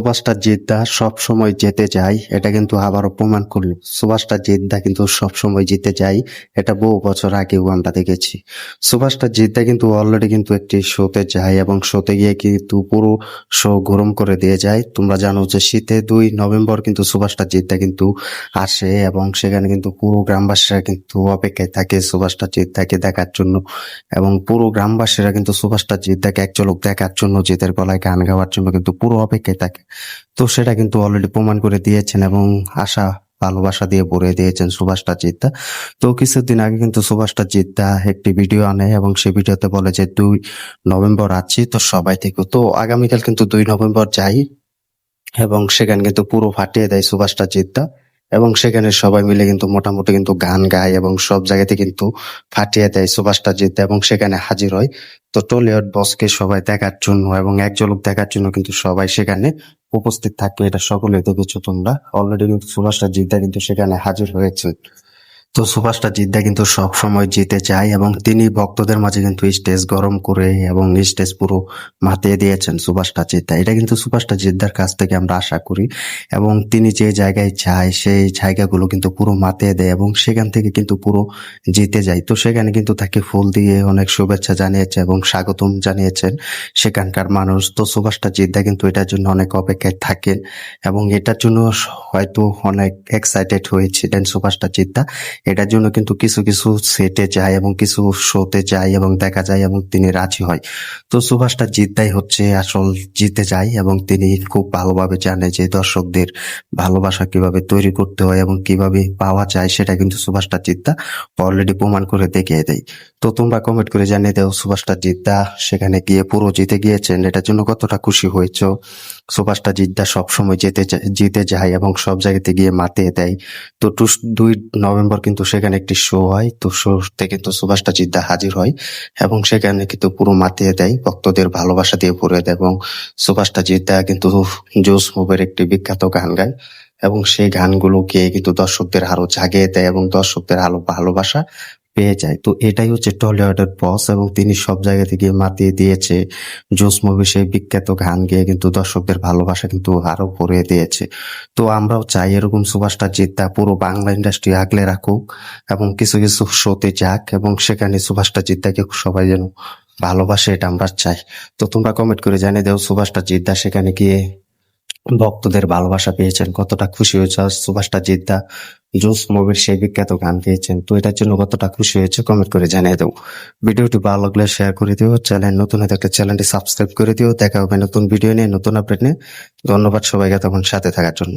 Superstar Jeddah সব সময় জিতে যায়, এটা কিন্তু আবারও প্রমাণ করলো। সুপারস্টার জিদ্দা কিন্তু সব সময় জিতে যায়, এটা বহু বছর আগেও আমরা দেখেছি। সুপারস্টার জিদ্দা কিন্তু অলরেডি কিন্তু একটি শোতে যায় এবং শোতে গিয়ে কিন্তু পুরো শো গরম করে দিয়ে যায়। তোমরা জানো যে শীতে 2 নভেম্বর কিন্তু সুপারস্টার জিদ্দা কিন্তু আসে এবং সেখানে কিন্তু পুরো গ্রামবাসীরা কিন্তু অপেক্ষায় থাকে সুপারস্টার জিদ্দাকে দেখার জন্য এবং পুরো গ্রামবাসীরা কিন্তু সুপারস্টার জিদ্দাকে এক ঝলক দেখার জন্য, জিতের গলায় গান গাওয়ার জন্য কিন্তু পুরো অপেক্ষায় থাকে। তো সেটা কিন্তু অলরেডি প্রমাণ করে দিয়েছেন এবং আশা ভালোবাসা দিয়ে ভরে দিয়েছেন সুপারস্টার জিদ্দা। তো কিছুদিন আগে কিন্তু সুপারস্টার জিদ্দা একটি ভিডিও আনে এবং সেই ভিডিওতে বলে যে 2 নভেম্বর আছি, তো সবাই থেকে। তো আগামীকাল কিন্তু 2 নভেম্বর যাই এবং সেখানে কিন্তু পুরো ফাটিয়ে দেয় সুপারস্টার জিদ্দা এবং সেখানে সবাই মিলে কিন্তু মোটামুটি কিন্তু গান গায় এবং সব জায়গাতে কিন্তু ফাটিয়ে দেয় সুপারস্টার জিদ্দা এবং সেখানে হাজির হয়। তো টলিউড বসকে সবাই দেখার জন্য এবং এক ঝলক দেখার জন্য কিন্তু সবাই সেখানে উপস্থিত থাকে, এটা সকলে দেখেছো তোমরা। অলরেডি কিন্তু সুপারস্টার জিদ্দা কিন্তু সেখানে হাজির হয়েছে। তো সুপারস্টার জিদ্দা কিন্তু সব সময় জিতে যায় এবং তিনি ভক্তদের মাঝে কিন্তু স্টেজ গরম করে এবং স্টেজ পুরো মাতিয়ে দিয়েছেন সুপারস্টার জিদ্দা। এটা কিন্তু সুপারস্টার জিদ্দার কাছ থেকে আমরা আশা করি এবং তিনি যে জায়গায় যায় সেই জায়গাগুলো কিন্তু পুরো মাতিয়ে দেয় এবং সেখান থেকে কিন্তু পুরো জিতে যায়। তো সেখানে কিন্তু তাকে ফুল দিয়ে অনেক শুভেচ্ছা জানিয়েছে এবং স্বাগতম জানিয়েছেন সেখানকার মানুষ। তো সুপারস্টার জিদ্দা কিন্তু এটার জন্য অনেক অপেক্ষায় থাকেন এবং এটার জন্য হয়তো অনেক এক্সাইটেড হয়েছিলেন সুপারস্টার জিদ্দা। এটার জন্য কিন্তু কিছু কিছু সেটে যায় এবং কিছু শোতে যায় এবং দেখা যায় এবং তিনি রাজি হয়। তো সুপারস্টার জিদ্দাই হচ্ছে আসল জিতে যায় এবং তিনি খুব ভালোভাবে জানে যে দর্শকদের ভালোবাসা কিভাবে তৈরি করতে হয় এবং কিভাবে পাওয়া যায়, সেটা কিন্তু সুপারস্টার জিদ্দা অলরেডি প্রমাণ করে দেখিয়ে দেয়। তো তোমরা কমেন্ট করে জানিয়ে দাও সুপারস্টার জিদ্দা সেখানে গিয়ে পুরো জিতে গিয়েছেন, এটার জন্য কতটা খুশি হয়েছো। সুপারস্টার জিদ্দা সবসময় জিতে যায় এবং সব জায়গাতে গিয়ে মাতিয়ে দেয়। তো 2 নভেম্বর কিন্তু সেখানে একটি শো হয়, তো শোতে কিন্তু সুপারস্টার জিদ্দা হাজির হয় এবং সেখানে কিন্তু পুরো মাতিয়ে দেয়, ভক্তদের ভালোবাসা দিয়ে ভরে দেয় এবং সুপারস্টার জিদ্দা কিন্তু জোস মুভের একটি বিখ্যাত গান গায় এবং সেই গানগুলো গিয়ে কিন্তু দর্শকদের আরো জাগিয়ে দেয় এবং দর্শকদের আরো ভালোবাসা পেয়ে যায়। তো এটাই হচ্ছে টলিউডের বস এবং তিনি সব জায়গা থেকে মাতিয়ে দিয়েছে। জোস মুভি সেই বিখ্যাত গান গেয়ে কিন্তু দর্শকদের ভালোবাসা কিন্তু আরো ভরিয়ে দিয়েছে। তো আমরাও চাই এরকম সুপারস্টার জিদ্দা পুরো বাংলা ইন্ডাস্ট্রি আগলে রাখুক এবং কিছু কিছু শোতে যাক এবং সেখানে সুপারস্টার জিদ্দাকে সবাই যেন ভালোবাসে, এটা আমরা চাই। তো তোমরা কমেন্ট করে জানিয়ে দাও সুপারস্টার জিদ্দা সেখানে গিয়ে ভক্তদের ভালোবাসা পেয়েছেন, কতটা খুশি হয়েছে। আর সুপারস্টার জিদ্দা জোস মুভির সেই বিখ্যাত গান গেয়েছেন, তো এটার জন্য কতটা খুশি হয়েছে কমেন্ট করে জানিয়ে দাও। ভিডিওটি ভালো লাগলে শেয়ার করে দিও, চ্যানেল নতুন হয়ে থাকলে চ্যানেলটি সাবস্ক্রাইব করে দিও। দেখা হবে নতুন ভিডিও নিয়ে, নতুন আপডেট নিয়ে। ধন্যবাদ সবাইকে তখন সাথে থাকার জন্য।